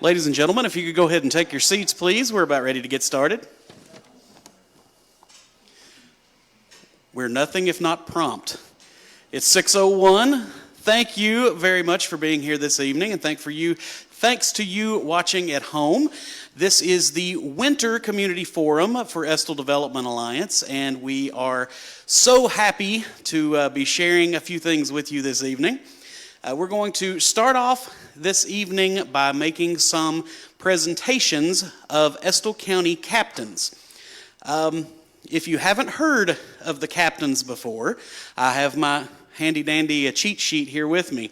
Ladies and gentlemen, if you could go ahead and take your seats, please. We're about ready to get started. We're nothing if not prompt. It's 6:01. Thank you very much for being here this evening, and thanks to you watching at home. This is the Winter Community Forum for Estill Development Alliance, and we are so happy to be sharing a few things with you this evening. We're going to start off this evening by making some presentations of Estill County captains. If you haven't heard of the captains before, I have my handy-dandy cheat sheet here with me.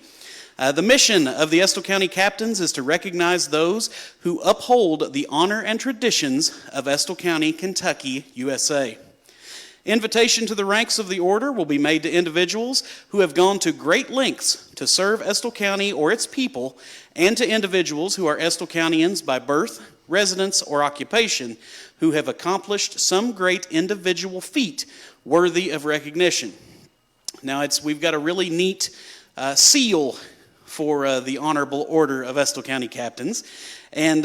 The mission of the Estill County captains is to recognize those who uphold the honor and traditions of Estill County, Kentucky, USA. Invitation to the ranks of the order will be made to individuals who have gone to great lengths to serve Estill County or its people, and to individuals who are Estill Countians by birth, residence, or occupation who have accomplished some great individual feat worthy of recognition. Now, we've got a really neat seal for the Honorable Order of Estill County Captains, and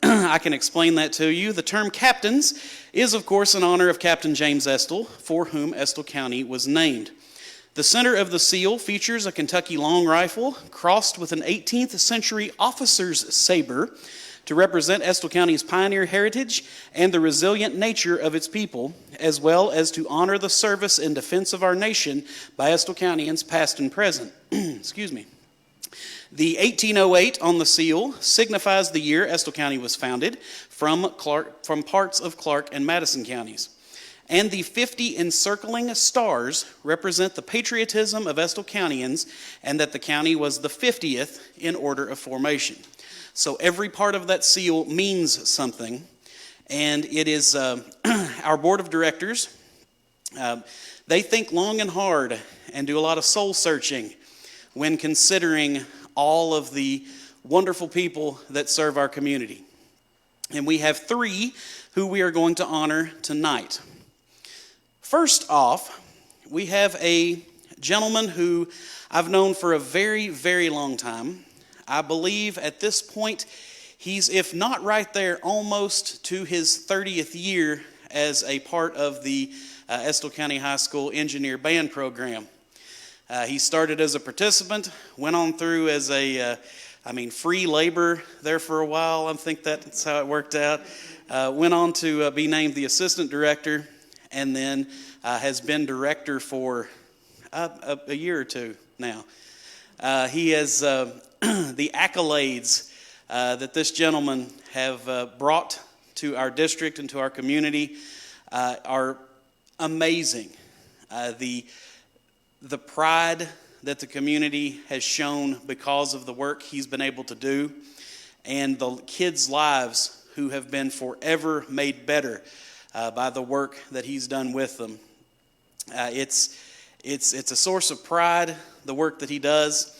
I can explain that to you. The term captains is, of course, in honor of Captain James Estill, for whom Estill County was named. The center of the seal features a Kentucky long rifle crossed with an 18th century officer's saber to represent Estill County's pioneer heritage and the resilient nature of its people, as well as to honor the service in defense of our nation by Estill Countians past and present. Excuse me. The 1808 on the seal signifies the year Estill County was founded from parts of Clark and Madison counties. And the 50 encircling stars represent the patriotism of Estill Countians, and that the county was the 50th in order of formation. So every part of that seal means something, and it is our board of directors. They think long and hard and do a lot of soul searching when considering all of the wonderful people that serve our community. And we have three who we are going to honor tonight. First off, we have a gentleman who I've known for a very, very long time. I believe at this point, he's, if not right there, almost to his 30th year as a part of the Estill County High School Engineer Band Program. He started as a participant, went on through as free labor there for a while. I think that's how it worked out. Went on to be named the assistant director, and then has been director for a year or two now. He has the accolades that this gentleman have brought to our district and to our community are amazing. The pride that the community has shown because of the work he's been able to do, and the kids' lives who have been forever made better by the work that he's done with them. It's a source of pride, the work that he does.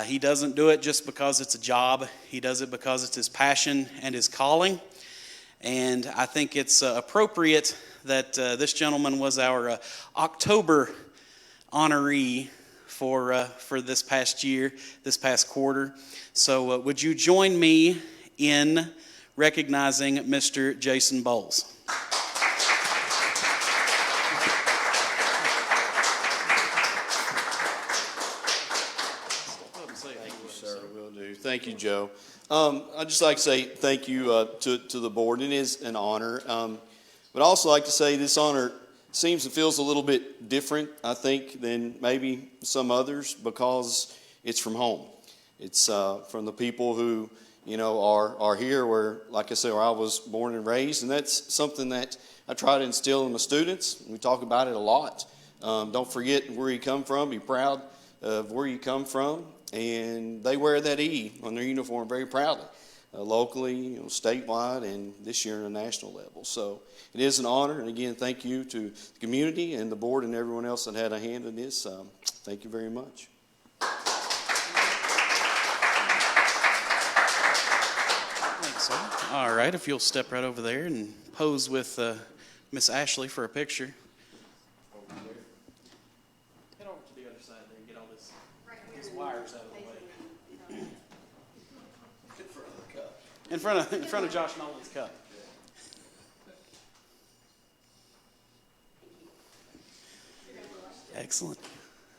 He doesn't do it just because it's a job. He does it because it's his passion and his calling. And I think it's appropriate that this gentleman was our October honoree for this past year, this past quarter. So would you join me in recognizing Mr. Jason Bowles? Thank you, Joe. I'd just like to say thank you to the board. It is an honor. But I'd also like to say this honor seems and feels a little bit different, I think, than maybe some others, because it's from home. It's from the people who, are here where, like I said, where I was born and raised. And that's something that I try to instill in the students. We talk about it a lot. Don't forget where you come from. Be proud of where you come from. And they wear that E on their uniform very proudly, locally, statewide, and this year on a national level. So it is an honor. And again, thank you to the community and the board and everyone else that had a hand in this. Thank you very much. Thanks, sir. All right, if you'll step right over there and pose with Miss Ashley for a picture. Head over to the other side there and get all these wires out of the way. Good for other cups. in front of Josh Nolan's cup. Excellent.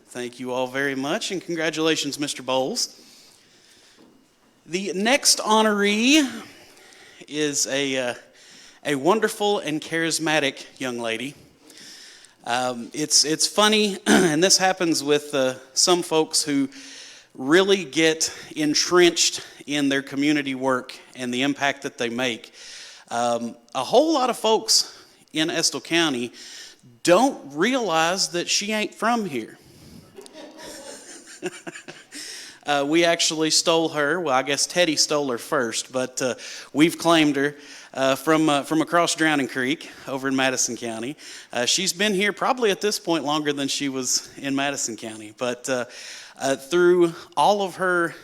Thank you all very much, and congratulations, Mr. Bowles. The next honoree is a wonderful and charismatic young lady. It's funny, and this happens with some folks who really get entrenched in their community work and the impact that they make. A whole lot of folks in Estill County don't realize that she ain't from here. We actually stole her. Well, I guess Teddy stole her first, but we've claimed her from across Drowning Creek over in Madison County. She's been here probably at this point longer than she was in Madison County. But through all of her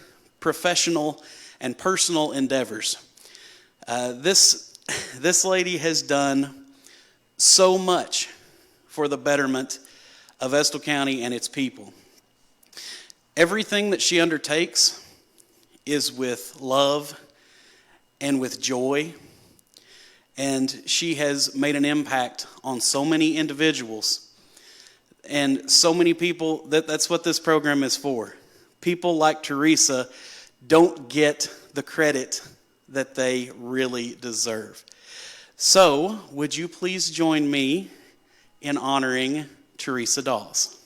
professional and personal endeavors, this lady has done so much for the betterment of Estill County and its people. Everything that she undertakes is with love and with joy, and she has made an impact on so many individuals and so many people. That's what this program is for. People like Teresa don't get the credit that they really deserve. So, would you please join me in honoring Teresa Dawes?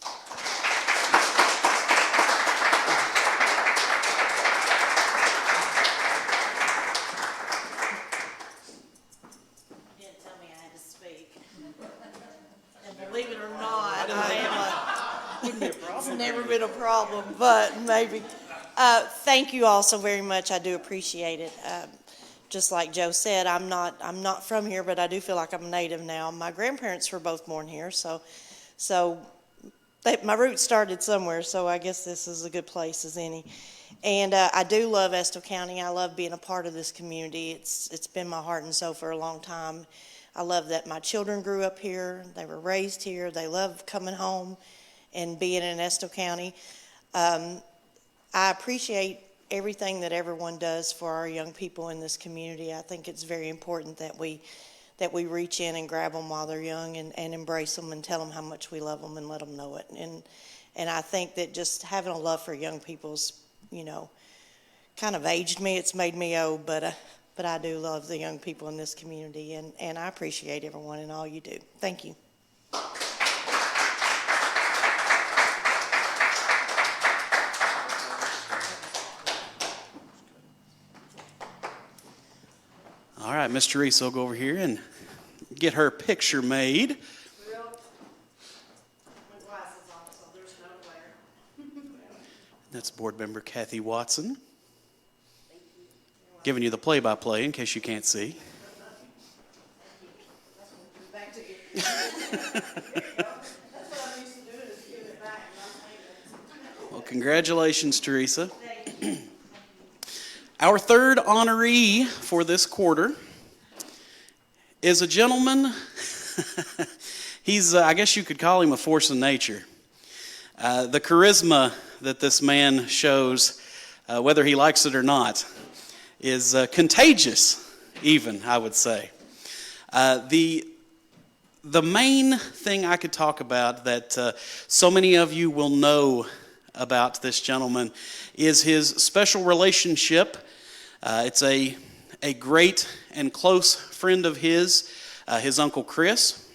It's never been a problem, but maybe. Thank you all so very much. I do appreciate it. Just like Joe said, I'm not from here, but I do feel like I'm a native now. My grandparents were both born here, so my roots started somewhere. So I guess this is a good place as any. And I do love Estill County. I love being a part of this community. It's been my heart and soul for a long time. I love that my children grew up here. They were raised here. They love coming home and being in Estill County. I appreciate everything that everyone does for our young people in this community. I think it's very important that we reach in and grab them while they're young and embrace them and tell them how much we love them and let them know it. And I think that just having a love for young people's, kind of aged me. It's made me old, but I do love the young people in this community, and I appreciate everyone and all you do. Thank you. All right, Miss Teresa will go over here and get her picture made. My glasses on, so there's no glare. That's Board Member Kathy Watson, giving you the play-by-play in case you can't see. Back to you. That's what I'm used to doing, is giving it back and not paying it. Well, congratulations, Teresa. Our third honoree for this quarter is a gentleman. He's, I guess you could call him a force of nature. The charisma that this man shows, whether he likes it or not, is contagious, even, I would say. The main thing I could talk about that so many of you will know about this gentleman is his special relationship. It's a great and close friend of his Uncle Chris.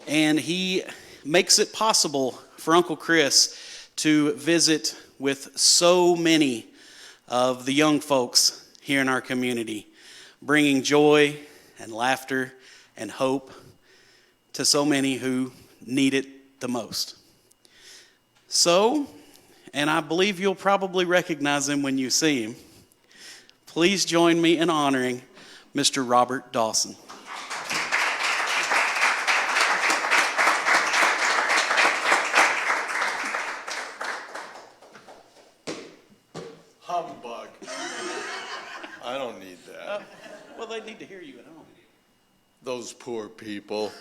And he makes it possible for Uncle Chris to visit with so many of the young folks here in our community, bringing joy and laughter and hope to so many who need it the most. So, and I believe you'll probably recognize him when you see him, please join me in honoring Mr. Robert Dawson. Humbug. I don't need that. Well, they need to hear you at home. Those poor people.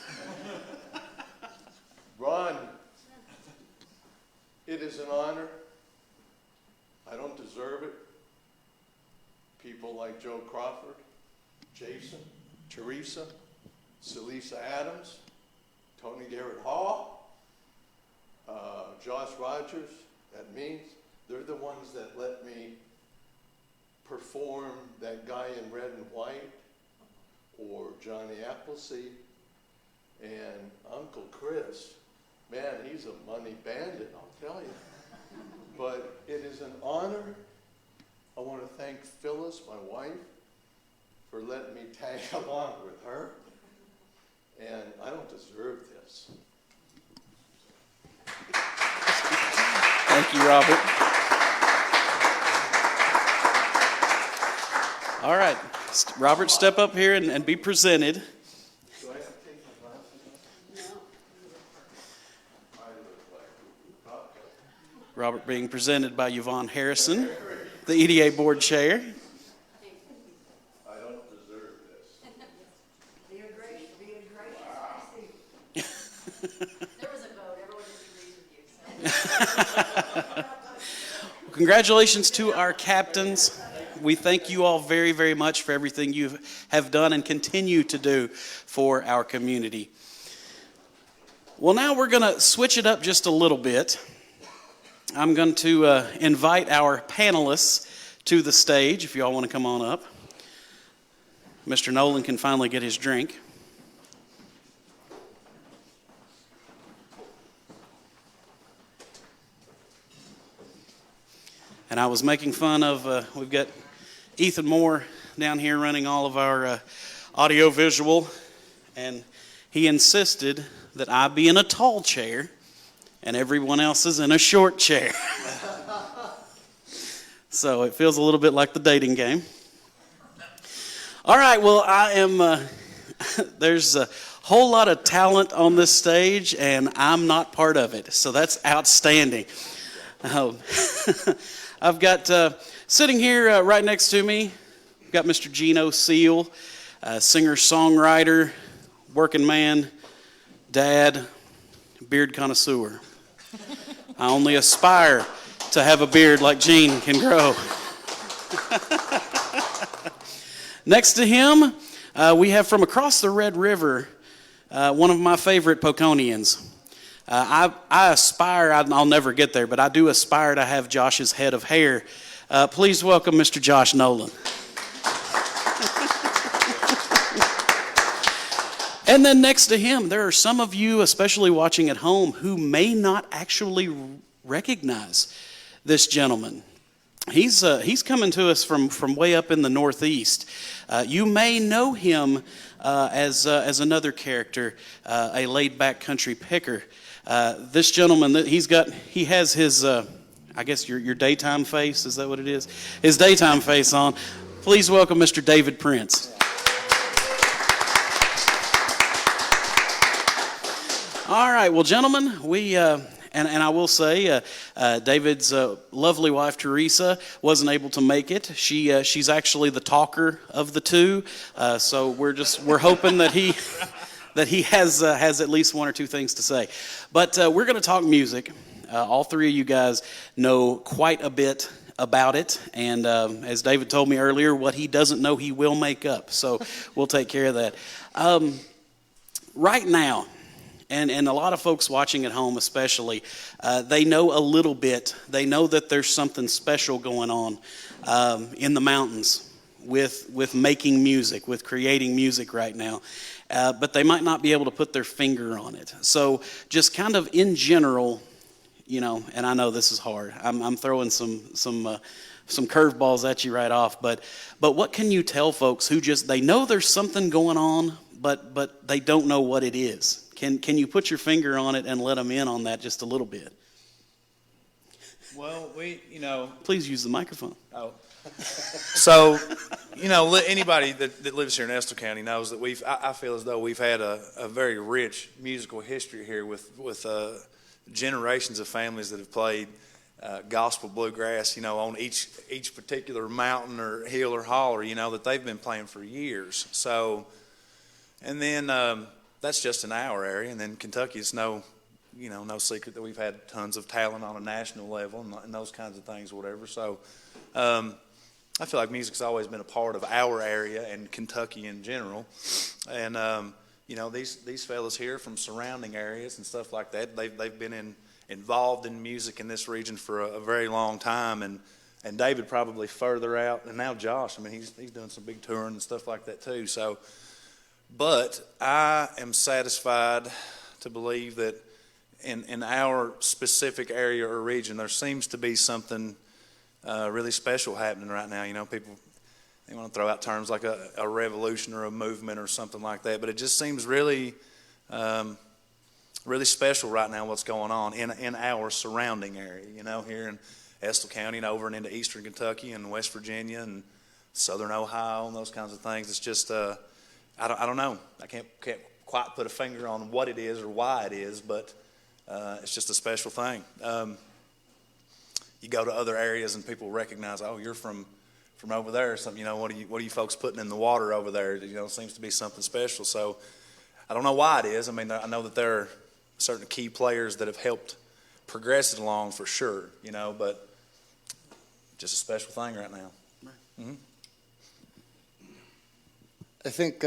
Ron, it is an honor. I don't deserve it. people like Joe Crawford, Jason, Teresa, Celisa Adams, Tony Garrett Hall, Josh Rogers, that means they're the ones that let me perform That Guy in Red and White or Johnny Appleseed. And Uncle Chris, man, he's a money bandit, I'll tell you. But it is an honor. I want to thank Phyllis, my wife, for letting me tag along with her. And I don't deserve this. Thank you, Robert. All right, Robert, step up here and be presented. Do I have to take my glasses off? No. I look like Robert being presented by Yvonne Harrison, the EDA board chair. I don't deserve this. Being gracious. There was a vote. Everyone disagrees with you. So. Congratulations to our captains. We thank you all very, very much for everything you have done and continue to do for our community. Well, now we're going to switch it up just a little bit. I'm going to invite our panelists to the stage, if you all want to come on up. Mr. Nolan can finally get his drink. And I was making fun of, we've got Ethan Moore down here running all of our audio visual, and he insisted that I be in a tall chair and everyone else is in a short chair. So it feels a little bit like the dating game. All right, well, there's a whole lot of talent on this stage, and I'm not part of it, so that's outstanding. I've got, sitting here right next to me, I've got Mr. Geno Seale, singer-songwriter, working man, dad, beard connoisseur. I only aspire to have a beard like Gene can grow. Next to him, we have from across the Red River, one of my favorite Poconians. I aspire, I'll never get there, but I do aspire to have Josh's head of hair. Please welcome Mr. Josh Nolan. And then next to him, there are some of you, especially watching at home, who may not actually recognize this gentleman. He's coming to us from way up in the Northeast. You may know him as another character, a laid-back country picker. This gentleman, he has his, I guess your daytime face, is that what it is? His daytime face on. Please welcome Mr. David Prince. All right, well, gentlemen, and I will say, David's lovely wife Teresa wasn't able to make it. She's actually the talker of the two, so we're hoping that he has at least one or two things to say. But we're going to talk music. All three of you guys know quite a bit about it, and as David told me earlier, what he doesn't know he will make up. So we'll take care of that. Right now. And a lot of folks watching at home especially, they know a little bit. They know that there's something special going on in the mountains with making music, with creating music right now. But they might not be able to put their finger on it. So just kind of in general, and I know this is hard. I'm throwing some curveballs at you right off. But what can you tell folks who they know there's something going on, but they don't know what it is? Can you put your finger on it and let them in on that just a little bit? Well, Please use the microphone. Oh. So, anybody that lives here in Estill County knows that I feel as though we've had a very rich musical history here with generations of families that have played gospel bluegrass, on each particular mountain or hill or holler, that they've been playing for years. So, and then that's just in our area, and then Kentucky is no secret that we've had tons of talent on a national level and those kinds of things, whatever. So, I feel like music's always been a part of our area and Kentucky in general. And, you know, these fellas here from surrounding areas and stuff like that, they've been involved in music in this region for a very long time. And David probably further out. And now Josh, I mean, he's doing some big touring and stuff like that too. So, but I am satisfied to believe that in our specific area or region, there seems to be something really special happening right now. You know, people, they want to throw out terms like a revolution or a movement or something like that, but it just seems really, really special right now what's going on in our surrounding area, you know, here in Estill County and over and into eastern Kentucky and West Virginia and southern Ohio and those kinds of things. It's just, I don't know. I can't quite put a finger on what it is or why it is, but it's just a special thing. You go to other areas and people recognize, oh, you're from over there or something. You know, what are you folks putting in the water over there? You know, it seems to be something special. So I don't know why it is. I mean, I know that there are certain key players that have helped progress it along for sure, you know, but just a special thing right now. Mm-hmm. I think,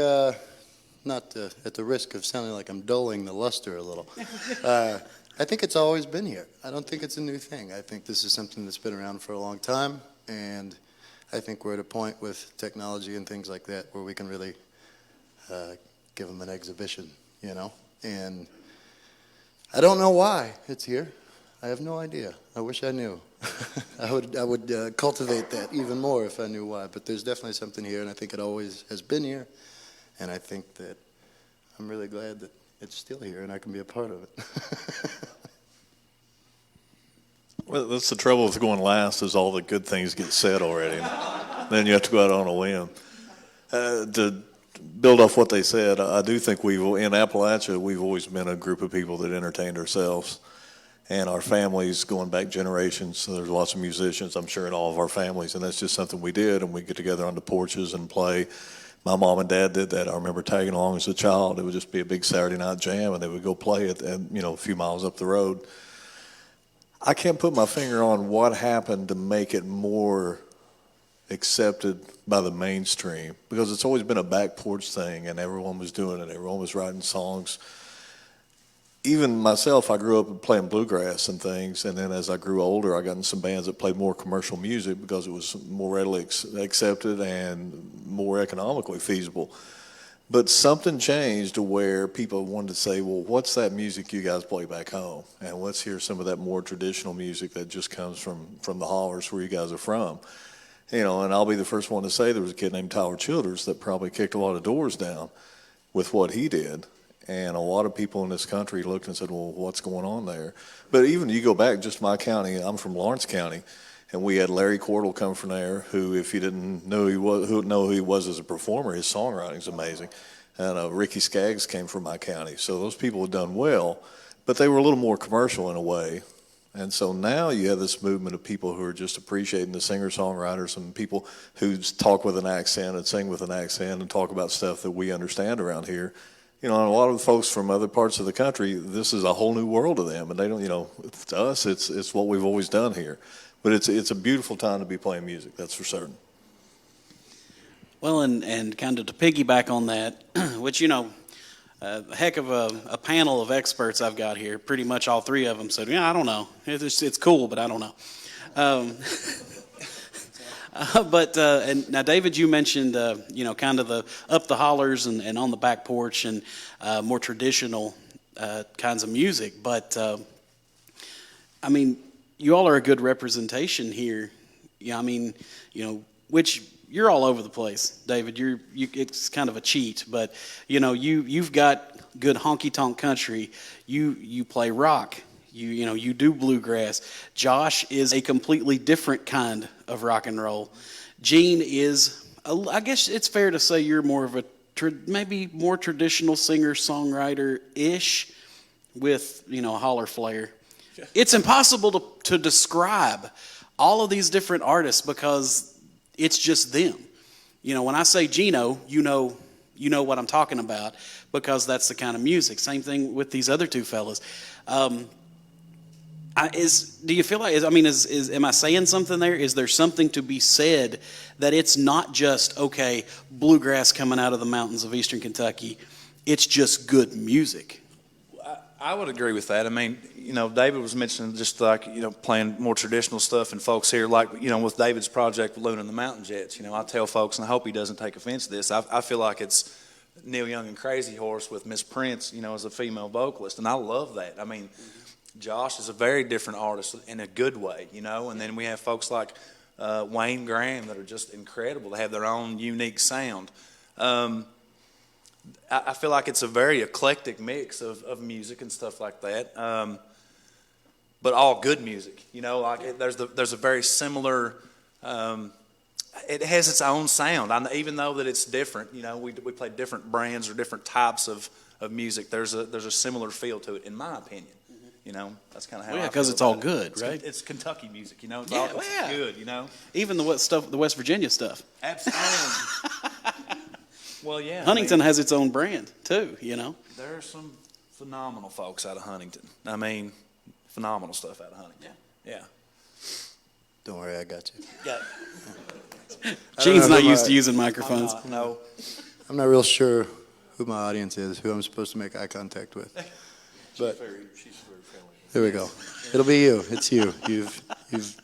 not at the risk of sounding like I'm dulling the luster a little, I think it's always been here. I don't think it's a new thing. I think this is something that's been around for a long time, and I think we're at a point with technology and things like that where we can really give them an exhibition, you know? And I don't know why it's here. I have no idea. I wish I knew. I would cultivate that even more if I knew why, but there's definitely something here, and I think it always has been here, and I think that I'm really glad that it's still here and I can be a part of it. Well, that's the trouble with going last is all the good things get said already. Then you have to go out on a limb. To build off what they said, I do think in Appalachia, we've always been a group of people that entertained ourselves. And our families going back generations, so there's lots of musicians, I'm sure, in all of our families, and that's just something we did, and we get together on the porches and play. My mom and dad did that. I remember tagging along as a child. It would just be a big Saturday night jam, and they would go play it, you know, a few miles up the road. I can't put my finger on what happened to make it more accepted by the mainstream, because it's always been a back porch thing, and everyone was doing it. Everyone was writing songs. Even myself, I grew up playing bluegrass and things, and then as I grew older, I got in some bands that played more commercial music because it was more readily accepted and more economically feasible. But something changed to where people wanted to say, well, what's that music you guys play back home? And let's hear some of that more traditional music that just comes from the hollers where you guys are from. You know, and I'll be the first one to say there was a kid named Tyler Childers that probably kicked a lot of doors down with what he did. And a lot of people in this country looked and said, well, what's going on there? But even you go back just my county, I'm from Lawrence County, and we had Larry Cordell come from there, who, if you didn't know who he was as a performer, his songwriting's amazing. And Ricky Skaggs came from my county. So those people had done well, but they were a little more commercial in a way. And so now you have this movement of people who are just appreciating the singer-songwriters and people who talk with an accent and sing with an accent and talk about stuff that we understand around here. You know, and a lot of the folks from other parts of the country, this is a whole new world to them, and they don't, you know, to us, it's what we've always done here. But it's a beautiful time to be playing music, that's for certain. Well, and kind of to piggyback on that, which, you know, a heck of a panel of experts I've got here, pretty much all three of them said, yeah, I don't know. It's cool, but I don't know. And now, David, you mentioned, you know, kind of the up the hollers and on the back porch and more traditional kinds of music. But, I mean, you all are a good representation here. Yeah, I mean, you know, which you're all over the place, David. It's kind of a cheat, but, you know, you've got good honky-tonk country. You play rock. You know, you do bluegrass. Josh is a completely different kind of rock and roll. Gene is, I guess it's fair to say you're more of a, maybe more traditional singer-songwriter-ish with, you know, a holler flair. Yeah. It's impossible to describe all of these different artists because it's just them. You know, when I say Geno, you know what I'm talking about because that's the kind of music. Same thing with these other two fellas. Do you feel like, am I saying something there? Is there something to be said that it's not just, okay, bluegrass coming out of the mountains of eastern Kentucky, it's just good music? I would agree with that. I mean, David was mentioning just like, playing more traditional stuff, and folks here, like, with David's project with Luna and the Mountain Jets, I tell folks, and I hope he doesn't take offense to this, I feel like it's Neil Young and Crazy Horse with Miss Prince, as a female vocalist, and I love that. I mean, Josh is a very different artist in a good way, and then we have folks like Wayne Graham that are just incredible. They have their own unique sound. I feel like it's a very eclectic mix of music and stuff like that, but all good music. There's a very similar. It has its own sound. Even though that it's different, we play different brands or different types of music. There's a similar feel to it, in my opinion. That's kind of how. Well, yeah, I because feel it's all about good, it. right? It's Kentucky music, It's Yeah, all yeah. good, Even the West Virginia stuff. Absolutely. Well, yeah. Huntington has its own brand too. There are some phenomenal folks out of Huntington. I mean, phenomenal stuff out of Huntington. Yeah. Don't worry, I got you. Yeah. Gene's know not who used my- to using microphones. No. I'm not real sure who my audience is, who I'm supposed to make eye contact with. But She's very friendly. there we go. It'll be you. It's you. You've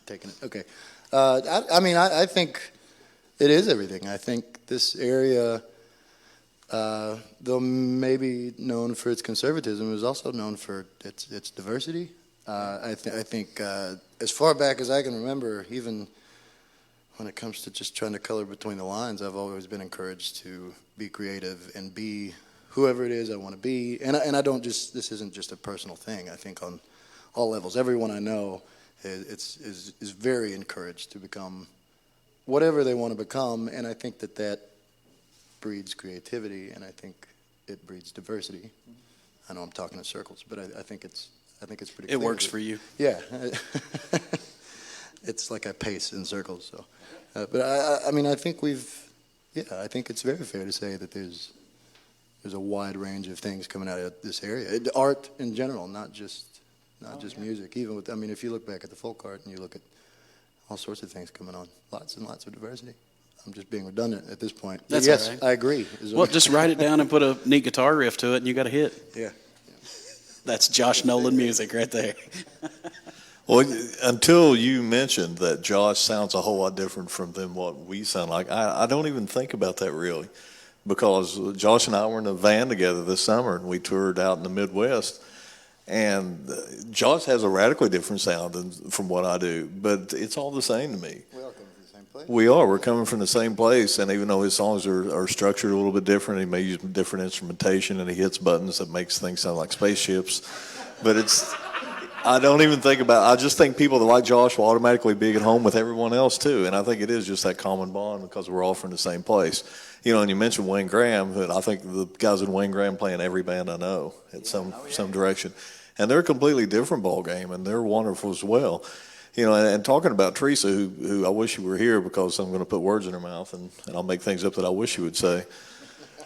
taken it. Okay. I think it is everything. I think this area, though maybe known for its conservatism, is also known for its diversity. I think as far back as I can remember, even when it comes to just trying to color between the lines, I've always been encouraged to be creative and be whoever it is I want to be. And I don't just, this isn't just a personal thing. I think on all levels, everyone I know is very encouraged to become whatever they want to become. And I think that breeds creativity, and I think it breeds diversity. I know I'm talking in circles, but I think it's pretty clear. It works for you. Yeah. It's like I pace in circles. So, but I think I think it's very fair to say that there's a wide range of things coming out of this area. Art in general, not just music. Even with, if you look back at the folk art and you look at all sorts of things coming on, lots and lots of diversity. I'm just being redundant at this point. That's yes, all right. I agree. Well, just write it down and put a neat guitar riff to it, and you got a hit. Yeah. That's Josh Nolan music right there. Well, until you mentioned that Josh sounds a whole lot different than what we sound like, I don't even think about that really, because Josh and I were in a van together this summer, and we toured out in the Midwest, and Josh has a radically different sound from what I do, but it's all the same to me. We all come from the same place. We're coming from the same place, and even though his songs are structured a little bit different, he may use different instrumentation, and he hits buttons that makes things sound like spaceships, but I don't even think I just think people that like Josh will automatically be at home with everyone else too, and I think it is just that common bond because we're all from the same place. And you mentioned Wayne Graham, but I think the guys in Wayne Graham play in every band I know at some direction, and they're a completely different ball game, and they're wonderful as well. And talking about Teresa, who I wish you were here because I'm going to put words in her mouth, and I'll make things up that I wish you would say.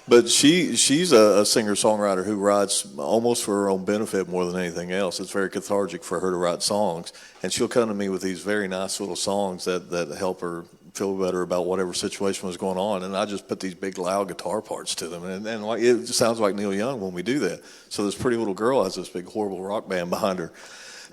But she's a singer-songwriter who writes almost for her own benefit more than anything else. It's very cathartic for her to write songs, and she'll come to me with these very nice little songs that help her feel better about whatever situation was going on. And I just put these big, loud guitar parts to them, and like it sounds like Neil Young when we do that. So this pretty little girl has this big, horrible rock band behind her,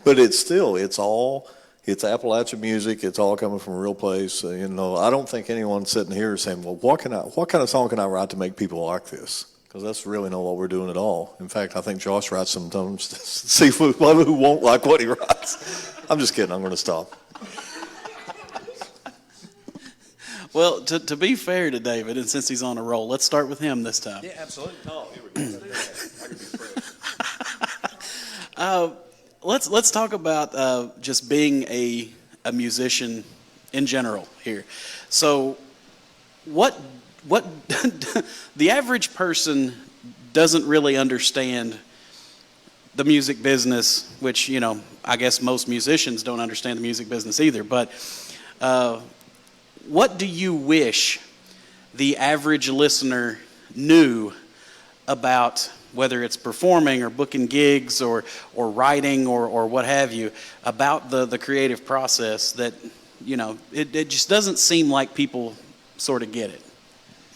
but it's Appalachian music. It's all coming from a real place. I don't think anyone sitting here is saying, well, what kind of song can I write to make people like this? Because that's really not what we're doing at all. In fact, I think Josh writes sometimes to see who won't like what he writes. I'm just kidding. I'm going to stop. Well, to be fair to David, and since he's on a roll, let's start with him this time. Yeah, absolutely. Oh, here we go. Let's talk about just being a musician in general here. So, what the average person doesn't really understand the music business, which I guess most musicians don't understand the music business either. But what do you wish the average listener knew about whether it's performing or booking gigs or writing or what have you, about the creative process that, it just doesn't seem like people sort of get it.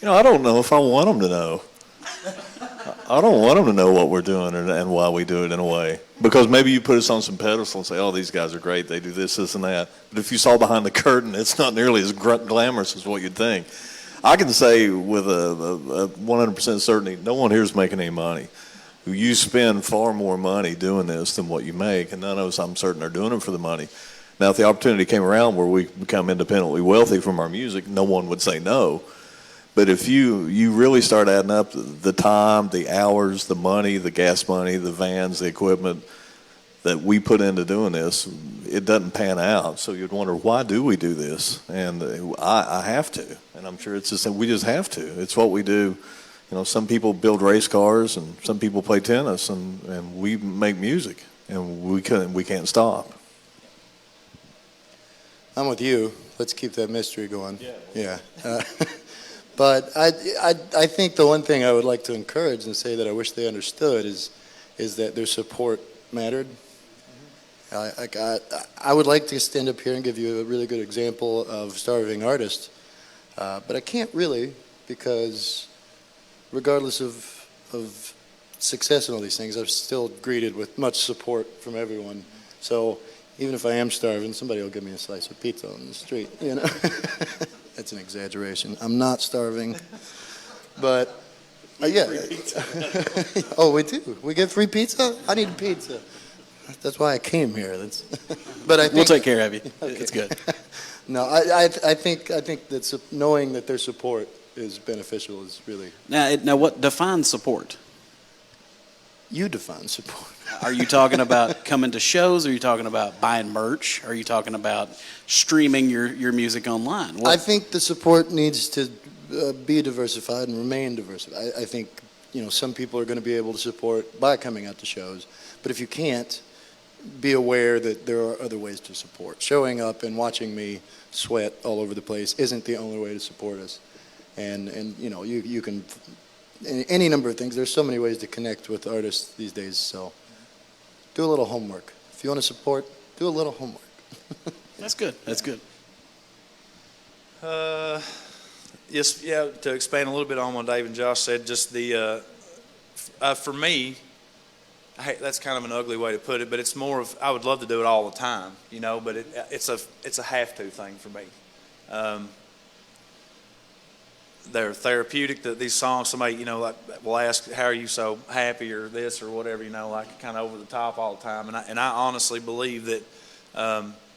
I don't know if I want them to know. I don't want them to know what we're doing and why we do it in a way. Because maybe you put us on some pedestal and say, oh, these guys are great, they do this, this, and that. But if you saw behind the curtain, it's not nearly as glamorous as what you'd think. I can say with a 100% certainty, no one here is making any money. You spend far more money doing this than what you make, and none of us, I'm certain, are doing it for the money. Now, if the opportunity came around where we become independently wealthy from our music, no one would say no. But if you really start adding up the time, the hours, the money, the gas money, the vans, the equipment that we put into doing this, it doesn't pan out. So you'd wonder, why do we do this? And I have to. And I'm sure it's just that we just have to. It's what we do. Some people build race cars and some people play tennis, and we make music, and we can't stop. I'm with you. Let's keep that mystery going. Yeah. But I think the one thing I would like to encourage and say that I wish they understood is that their support mattered. I would like to stand up here and give you a really good example of starving artist, but I can't really, because regardless of success and all these things, I'm still greeted with much support from everyone. So even if I am starving, somebody will give me a slice of pizza on the street, That's an exaggeration. I'm not starving, but yeah. Oh, we do. We get free pizza. I need pizza. That's why I came here. But I think we'll take care of you. Okay. It's good. No, I think that knowing that their support is beneficial is really. Now, what defines support? You define support. Are you talking about coming to shows? Are you talking about buying merch? Are you talking about streaming your music online? I think the support needs to be diversified and remain diversified. I think, some people are going to be able to support by coming out to shows. But if you can't, be aware that there are other ways to support. Showing up and watching me sweat all over the place isn't the only way to support us. And you can, any number of things. There's so many ways to connect with artists these days, so do a little homework. If you want to support, do a little homework. That's good. That's good. Yes, yeah, to expand a little bit on what Dave and Josh said, just for me, that's kind of an ugly way to put it, but it's more of, I would love to do it all the time, but it's a have-to thing for me. They're therapeutic, these songs. Somebody, will ask, how are you so happy, or this or whatever, like kind of over the top all the time. And I honestly believe that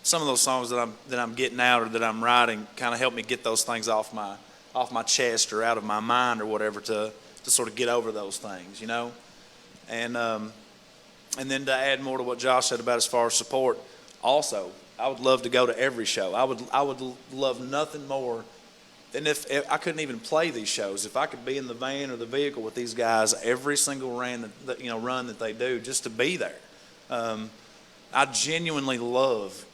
some of those songs that I'm getting out or that I'm writing kind of help me get those things off my chest or out of my mind or whatever to sort of get over those things, And then to add more to what Josh said about as far as support, also, I would love to go to every show. I would love nothing more. And if I couldn't even play these shows, if I could be in the van or the vehicle with these guys every single run that they do, just to be there. I genuinely love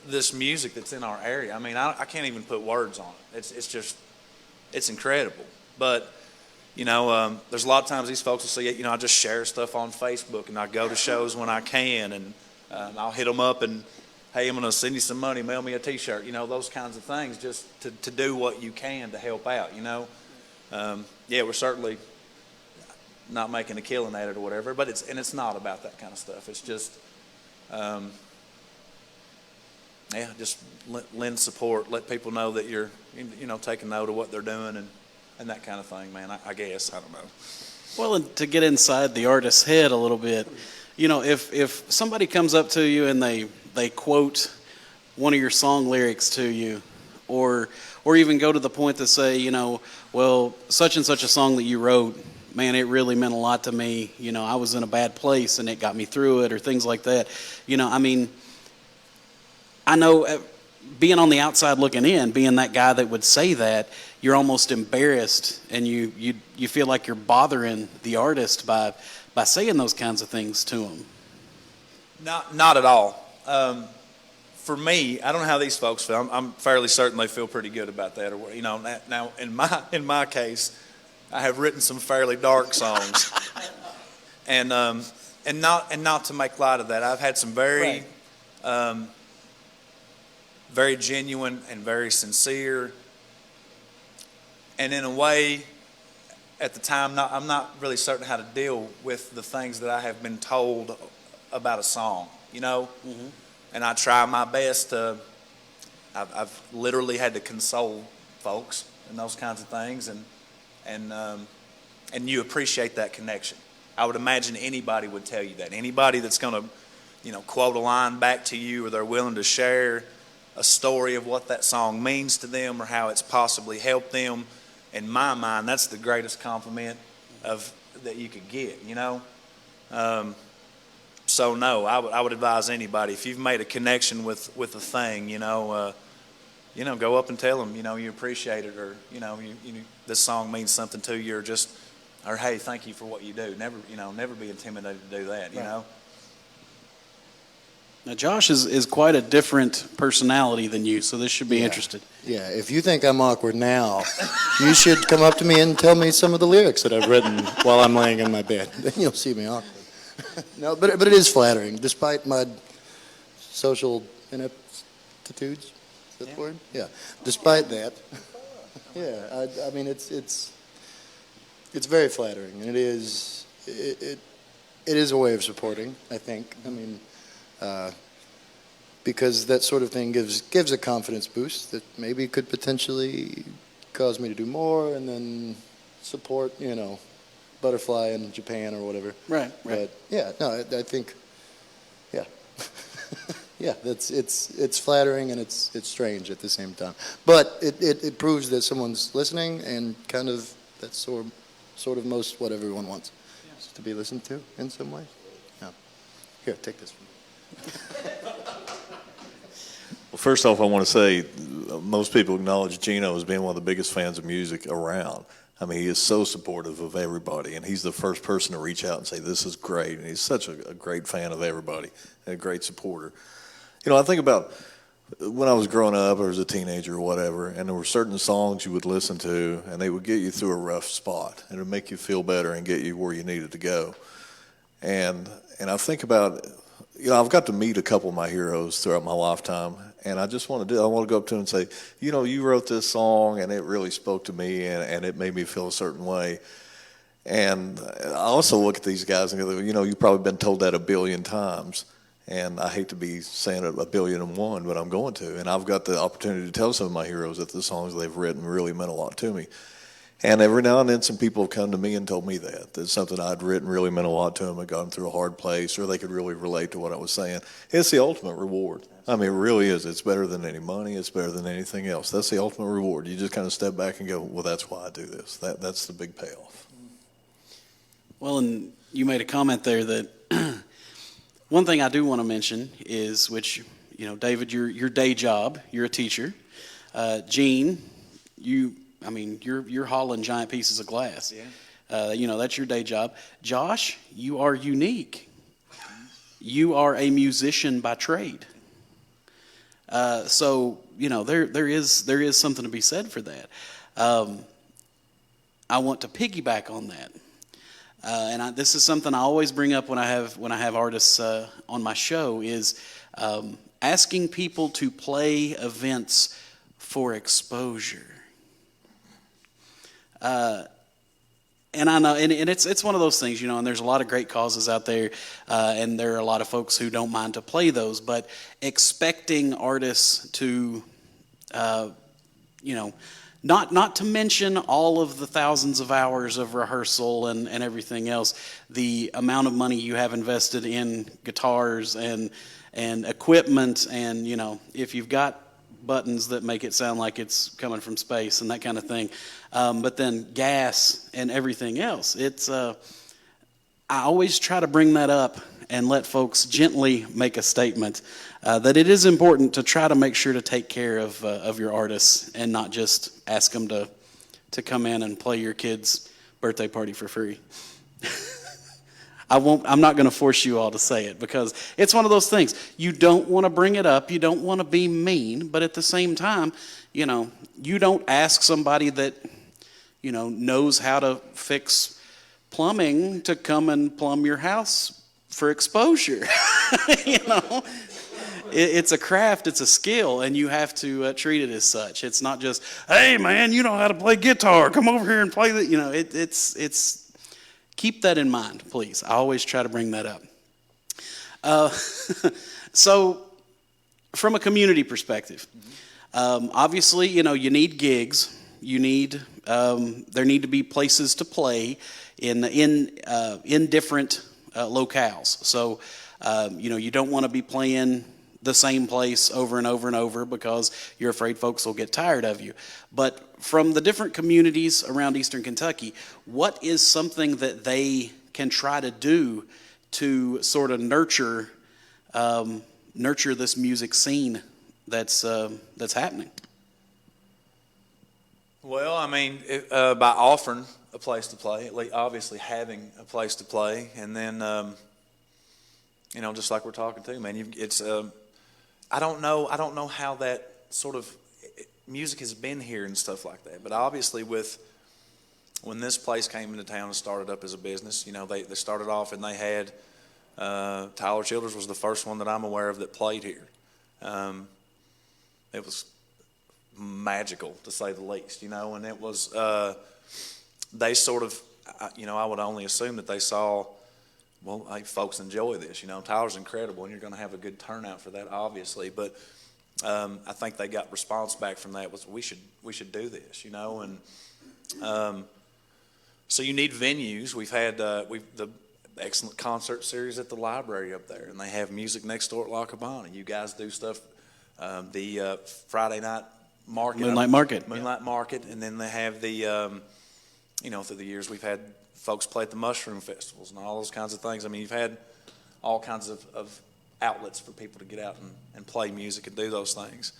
this music that's in our area. I mean, I can't even put words on it. It's incredible. But there's a lot of times these folks will see, I just share stuff on Facebook, and I go to shows when I can, and I'll hit them up and, hey, I'm going to send you some money, mail me a T-shirt, those kinds of things, just to do what you can to help out, Yeah, we're certainly not making a killing at it or whatever, but it's not about that kind of stuff. It's just, just lend support, let people know that you're, taking note of what they're doing and that kind of thing, man. I guess, I don't know. Well, and to get inside the artist's head a little bit, if somebody comes up to you and they quote one of your song lyrics to you, or even go to the point to say, well, such and such a song that you wrote, man, it really meant a lot to me. I was in a bad place and it got me through it, or things like that. I know being on the outside looking in, being that guy that would say that, you're almost embarrassed, and you feel like you're bothering the artist by saying those kinds of things to them. Not at all. For me, I don't know how these folks feel. I'm fairly certain they feel pretty good about that. Now in my case, I have written some fairly dark songs, and not to make light of that. I've had some very very genuine and very sincere, and in a way, at the time, I'm not really certain how to deal with the things that I have been told about a song, you know? Mm-hmm. And I try my best to, I've literally had to console folks and those kinds of things, and you appreciate that connection. I would imagine anybody would tell you that. Anybody that's going to, quote a line back to you, or they're willing to share a story of what that song means to them or how it's possibly helped them. In my mind, that's the greatest compliment that you could get, So no, I would advise anybody, if you've made a connection with a thing, go up and tell them, you appreciate it, or this song means something to you, or hey, thank you for what you do. Never be intimidated to do that, you know. Now, Josh is quite a different personality than you, so this should be interesting. Yeah, if you think I'm awkward now, you should come up to me and tell me some of the lyrics that I've written while I'm laying in my bed. Then you'll see me awkward. No, but it is flattering, despite my social ineptitudes. Is that the word? Yeah. Despite that, yeah. I mean, it's very flattering, and it is a way of supporting, I think. I mean. Because that sort of thing gives a confidence boost that maybe could potentially cause me to do more, and then support, Butterfly in Japan or whatever. Right. But yeah, no, I think, yeah, yeah, it's flattering and it's strange at the same time. But it proves that someone's listening, and kind of that's sort of most what everyone wants, is to be listened to in some way. Yeah. Here, take this from me. Well, first off, I want to say most people acknowledge Geno as being one of the biggest fans of music around. I mean, he is so supportive of everybody, and he's the first person to reach out and say, this is great. And he's such a great fan of everybody and a great supporter. I think about when I was growing up or as a teenager or whatever, and there were certain songs you would listen to, and they would get you through a rough spot, and it would make you feel better and get you where you needed to go. And I think about, I've got to meet a couple of my heroes throughout my lifetime, and I want to go up to them and say, you wrote this song, and it really spoke to me, and it made me feel a certain way. And I also look at these guys and go, you've probably been told that 1 billion times, and I hate to be saying it 1,000,000,001, but I'm going to. And I've got the opportunity to tell some of my heroes that the songs they've written really meant a lot to me. And every now and then some people have come to me and told me that something I'd written really meant a lot to them. I'd gone through a hard place, or they could really relate to what I was saying. It's the ultimate reward. I mean, it really is. It's better than any money. It's better than anything else. That's the ultimate reward. You just kind of step back and go, well, that's why I do this. That's the big payoff. Well, and you made a comment there that one thing I do want to mention is, which, David, your day job, you're a teacher. Gene, you're hauling giant pieces of glass. Yeah. That's your day job. Josh, you are unique. You are a musician by trade. So there is something to be said for that. I want to piggyback on that, and this is something I always bring up when I have artists on my show, is asking people to play events for exposure. And I know, and it's one of those things, and there's a lot of great causes out there, and there are a lot of folks who don't mind to play those, but expecting artists to, not to mention all of the thousands of hours of rehearsal and everything else, the amount of money you have invested in guitars and equipment, and, if you've got buttons that make it sound like it's coming from space and that kind of thing, but then gas and everything else. I always try to bring that up and let folks gently make a statement that it is important to try to make sure to take care of your artists, and not just ask them to come in and play your kid's birthday party for free. I'm not going to force you all to say it, because it's one of those things. You don't want to bring it up. You don't want to be mean, but at the same time, you don't ask somebody that, knows how to fix plumbing to come and plumb your house for exposure. It's a craft, it's a skill, and you have to treat it as such. It's not just, hey man, you know how to play guitar, come over here and play that. It's keep that in mind, please. I always try to bring that up. So from a community perspective, obviously, you need gigs. You need there need to be places to play in different locales. So you don't want to be playing the same place over and over and over because you're afraid folks will get tired of you. But from the different communities around Eastern Kentucky, what is something that they can try to do to sort of nurture this music scene that's happening? Well, I mean, by offering a place to play, obviously having a place to play, and then, just like we're talking to, man, I don't know how that sort of music has been here and stuff like that, but obviously when this place came into town and started up as a business, they started off and they had, Tyler Childers was the first one that I'm aware of that played here. It was magical, to say the least, and it was, they sort of, I would only assume that they saw, well, hey, folks enjoy this, Tyler's incredible and you're going to have a good turnout for that, obviously, but I think they got response back from that was we should do this, and so you need venues. We've had the excellent concert series at the library up there, and they have music next door at La Cabana. You guys do stuff, the Friday night market, Moonlight Market, and then they have the through the years we've had folks play at the mushroom festivals and all those kinds of things. I mean, you've had all kinds of outlets for people to get out and play music and do those things.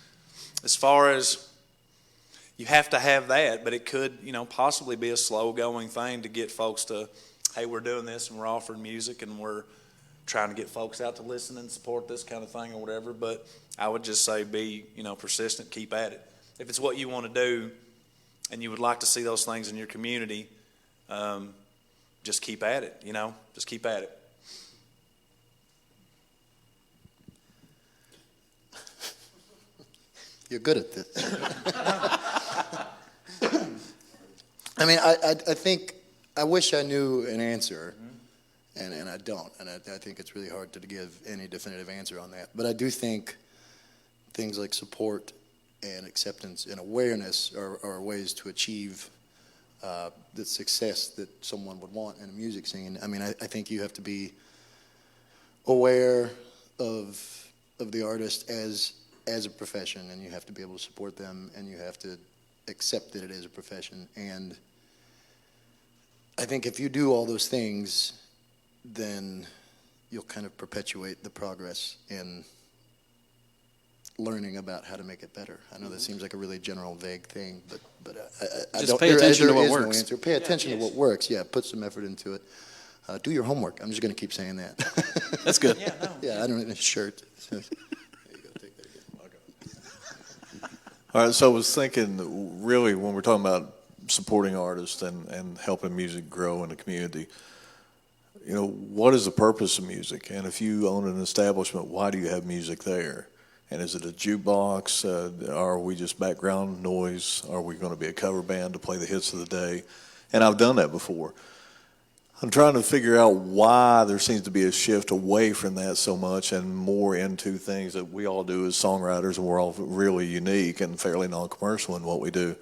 As far as you have to have that, but it could, possibly be a slow-going thing to get folks to, hey, we're doing this and we're offering music and we're trying to get folks out to listen and support this kind of thing or whatever. But I would just say be, persistent, keep at it. If it's what you want to do and you would like to see those things in your community, just keep at it, just keep at it. You're good at this. I mean, I think, I wish I knew an answer, and I don't. And I think it's really hard to give any definitive answer on that. But I do think things like support and acceptance and awareness are ways to achieve the success that someone would want in a music scene. I mean, I think you have to be aware of the artist as a profession, and you have to be able to support them, and you have to accept that it is a profession. And I think if you do all those things, then you'll kind of perpetuate the progress in learning about how to make it better. I know that seems like a really general, vague thing, but I Just don't. pay attention to what there is works. no answer. Pay attention to what works. Yeah, put some effort into it. Do your homework. I'm just going to keep saying that. That's good. Yeah, I don't have a shirt. So. All right, so I was thinking, really, when we're talking about supporting artists and helping music grow in the community, what is the purpose of music? And if you own an establishment, why do you have music there? And is it a jukebox? Are we just background noise? Are we going to be a cover band to play the hits of the day? And I've done that before. I'm trying to figure out why there seems to be a shift away from that so much and more into things that we all do as songwriters, and we're all really unique and fairly non-commercial in what we do.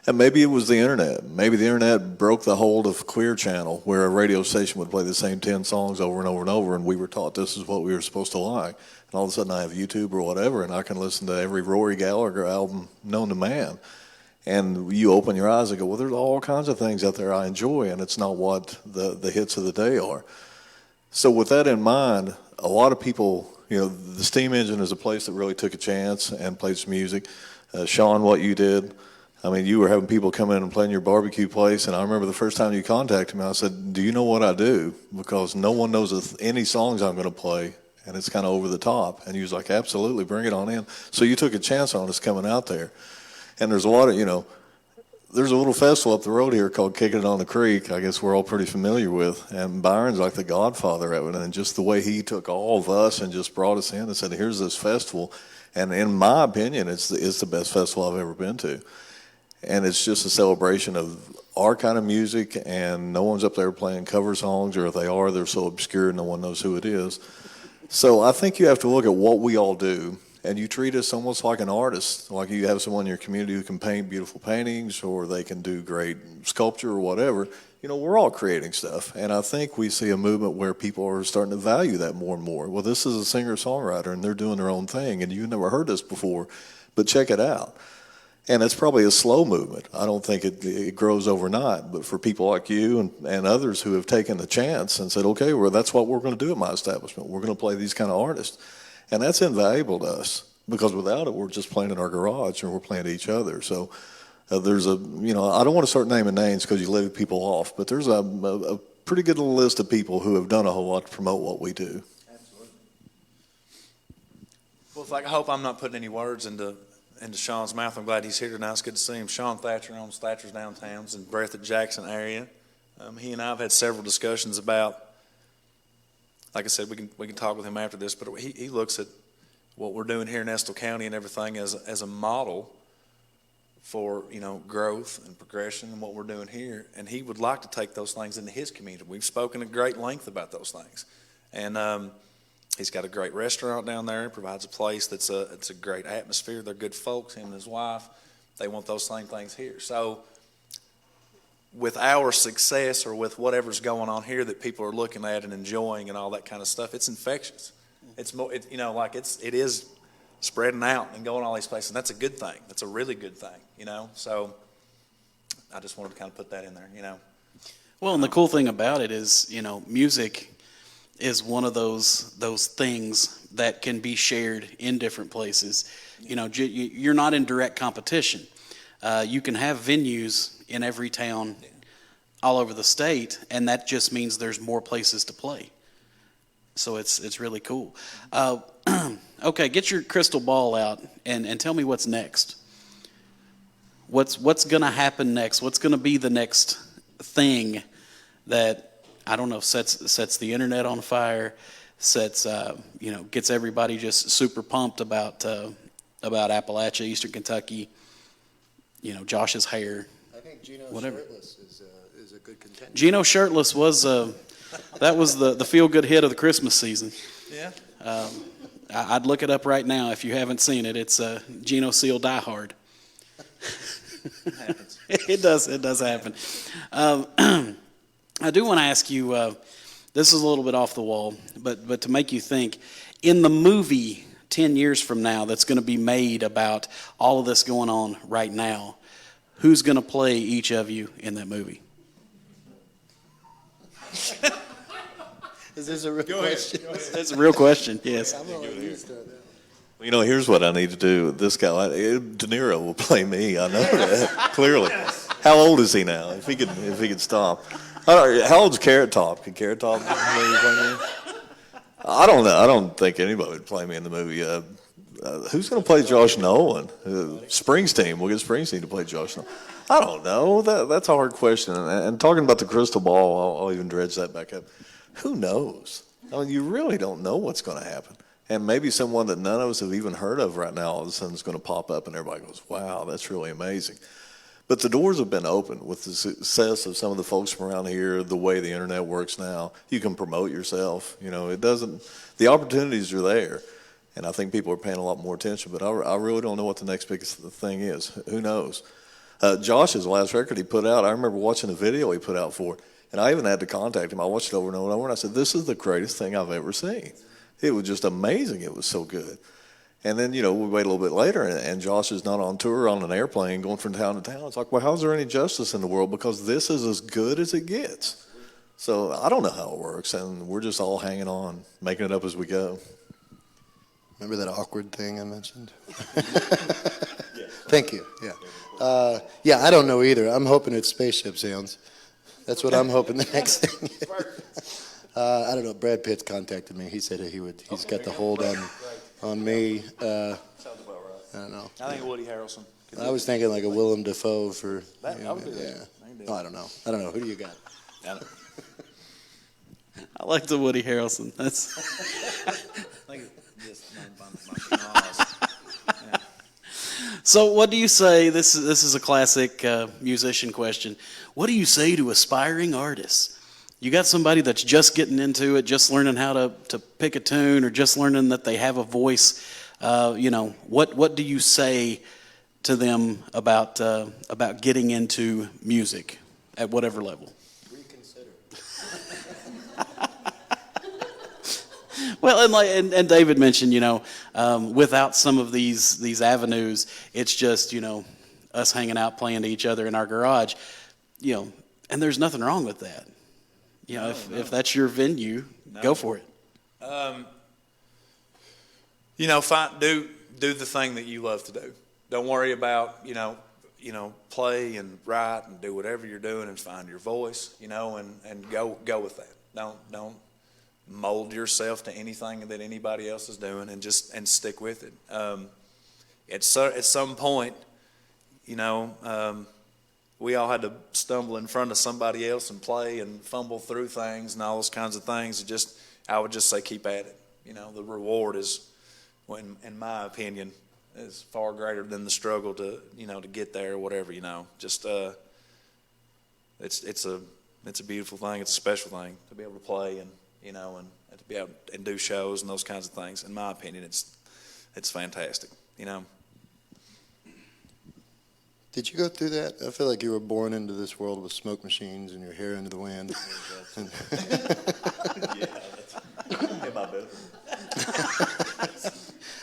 And maybe it was the internet. Maybe the internet broke the hold of Clear Channel, where a radio station would play the same 10 songs over and over and over, and we were taught this is what we were supposed to like. And all of a sudden I have YouTube or whatever, and I can listen to every Rory Gallagher album known to man. And you open your eyes and go, well, there's all kinds of things out there I enjoy, and it's not what the hits of the day are. So with that in mind, a lot of people, the Steam Engine is a place that really took a chance and played some music. Sean, what you did, I mean, you were having people come in and play in your barbecue place, and I remember the first time you contacted me, I said, do you know what I do? Because no one knows any songs I'm going to play, and it's kind of over the top. And he was like, absolutely, bring it on in. So you took a chance on us coming out there. And there's a lot of, there's a little festival up the road here called Kicking It on the Creek. I guess we're all pretty familiar with. And Byron's like the godfather of it. And just the way he took all of us and just brought us in and said, here's this festival. And in my opinion, it's the best festival I've ever been to. And it's just a celebration of our kind of music, and no one's up there playing cover songs, or if they are, they're so obscure no one knows who it is. So I think you have to look at what we all do, and you treat us almost like an artist, like you have someone in your community who can paint beautiful paintings, or they can do great sculpture or whatever. You know, we're all creating stuff, and I think we see a movement where people are starting to value that more and more. Well, this is a singer-songwriter, and they're doing their own thing, and you've never heard this before, but check it out. And it's probably a slow movement. I don't think it grows overnight. But for people like you and others who have taken the chance and said, okay, well, that's what we're going to do at my establishment. We're going to play these kind of artists. And that's invaluable to us, because without it, we're just playing in our garage and we're playing to each other. So there's I don't want to start naming names because you leave people off, but there's a pretty good little list of people who have done a whole lot to promote what we do. Absolutely. Well, it's like, I hope I'm not putting any words into Sean's mouth. I'm glad he's here tonight. It's good to see him. Sean Thatcher owns Thatcher's Downtowns in Breathitt Jackson area. He and I have had several discussions about, like I said, we can talk with him after this, but he looks at what we're doing here in Estill County and everything as a model for, growth and progression and what we're doing here. And he would like to take those things into his community. We've spoken at great length about those things. And he's got a great restaurant down there. He provides a place it's a great atmosphere. They're good folks, him and his wife. They want those same things here. So with our success, or with whatever's going on here that people are looking at and enjoying and all that kind of stuff, it's infectious. It's more, it is spreading out and going all these places. And that's a good thing. That's a really good thing, So I just wanted to kind of put that in there, Well, and the cool thing about it is, music is one of those things that can be shared in different places. You're not in direct competition. You can have venues in every town all over the state, and that just means there's more places to play. So it's really cool. Okay, get your crystal ball out and tell me what's next. What's going to happen next? What's going to be the next thing that, I don't know, sets the internet on fire, gets everybody just super pumped about Appalachia, Eastern Kentucky, Josh's hair. I think Geno Whatever. Shirtless is a good contender. Geno Shirtless was that was the feel-good hit of the Christmas season. Yeah. I'd look it up right now if you haven't seen it. It's Geno Seale Die Hard. It happens. It does happen. I do want to ask you, this is a little bit off the wall, but to make you think, in the movie 10 years from now that's going to be made about all of this going on right now, who's going to play each of you in that movie? Is this a real question? That's a real question, yes. I'm gonna let you start that. Well, here's what I need to do. This guy, De Niro will play me. I know that, clearly. How old is he now? If he could stop. How old's Carrot Top? Can Carrot Top maybe play me? I don't know. I don't think anybody would play me in the movie. Who's going to play Josh Nolan? Springsteen. We'll get Springsteen to play Josh Nolan. I don't know. That's a hard question. And talking about the crystal ball, I'll even dredge that back up. Who knows? You really don't know what's going to happen. And maybe someone that none of us have even heard of right now all of a sudden is going to pop up and everybody goes, wow, that's really amazing. But the doors have been open with the success of some of the folks from around here, the way the internet works now. You can promote yourself. The opportunities are there. And I think people are paying a lot more attention. But I really don't know what the next biggest thing is. Who knows? Josh's last record he put out, I remember watching the video he put out for it. And I even had to contact him. I watched it over and over and over. And I said, this is the greatest thing I've ever seen. It was just amazing. It was so good. And then, we wait a little bit later, and Josh is not on tour on an airplane going from town to town. It's like, well, how's there any justice in the world? Because this is as good as it gets. So I don't know how it works, and we're just all hanging on, making it up as we go. Remember that awkward thing I mentioned? Thank you. Yeah. I don't know either. I'm hoping it's spaceship sounds. That's what I'm hoping the next thing is. I don't know. Brad Pitt contacted me. He said he's got the hold on me. Sounds about right. I don't know. I think Woody Harrelson. I was thinking like a Willem Dafoe for. I would do that. Yeah. I can do No, I don't know. Who do you got? that. I like the Woody Harrelson. That's so. What do you say? This is a classic musician question. What do you say to aspiring artists? You got somebody that's just getting into it, just learning how to pick a tune, or just learning that they have a voice. What do you say to them about getting into music at whatever level? Reconsider. Well, and David mentioned, without some of these avenues, it's just, us hanging out playing to each other in our garage, and there's nothing wrong with that. If that's your venue, go for it. Do the thing that you love to do. Don't worry about, play and write and do whatever you're doing and find your voice, and go with that. Don't mold yourself to anything that anybody else is doing and stick with it. At some point, we all had to stumble in front of somebody else and play and fumble through things and all those kinds of things. I would just say keep at it. The reward is, in my opinion, is far greater than the struggle to get there or whatever. It's a beautiful thing. It's a special thing to be able to play and to be able and do shows and those kinds of things. In my opinion, it's fantastic. Did you go through that? I feel like you were born into this world with smoke machines and your hair into the wind.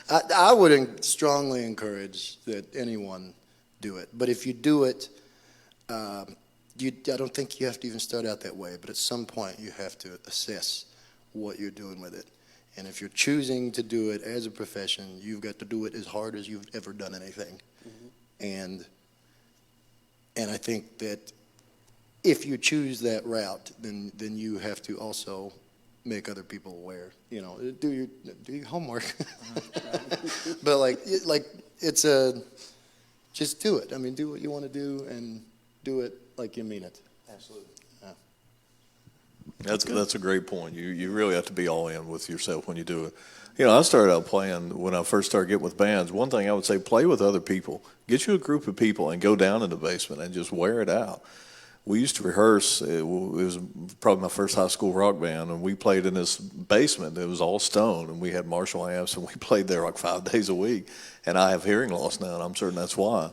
I would strongly encourage that anyone do it. But if you do it, I don't think you have to even start out that way. But at some point, you have to assess what you're doing with it. And if you're choosing to do it as a profession, you've got to do it as hard as you've ever done anything. Mm-hmm. And I think that if you choose that route, then you have to also make other people aware. Do your homework. But like it's just do it. I mean, do what you want to do and do it like you mean it. Absolutely. That's a great point. You really have to be all in with yourself when you do it. I started out playing when I first started getting with bands. One thing I would say, play with other people. Get you a group of people and go down in the basement and just wear it out. We used to rehearse. It was probably my first high school rock band, and we played in this basement. It was all stone, and we had Marshall amps, and we played there like 5 days a week. And I have hearing loss now, and I'm certain that's why.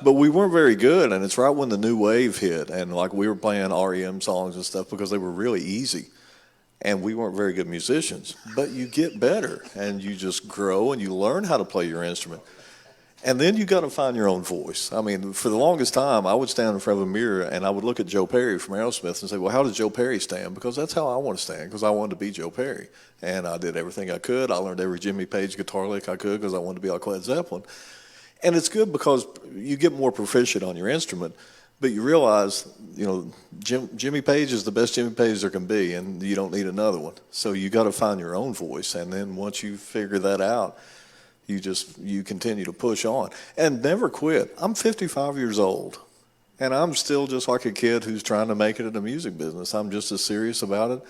But we weren't very good, and it's right when the new wave hit, and like we were playing REM songs and stuff because they were really easy. And we weren't very good musicians, but you get better and you just grow and you learn how to play your instrument. And then you got to find your own voice. I mean, for the longest time, I would stand in front of a mirror and I would look at Joe Perry from Aerosmith and say, well, how does Joe Perry stand? Because that's how I want to stand, because I wanted to be Joe Perry. And I did everything I could. I learned every Jimmy Page guitar lick I could because I wanted to be like Led Zeppelin. And it's good because you get more proficient on your instrument. But you realize, Jimmy Page is the best Jimmy Page there can be, and you don't need another one. So you got to find your own voice, and then once you figure that out, you continue to push on and never quit. I'm 55 years old, and I'm still just like a kid who's trying to make it in the music business. I'm just as serious about it,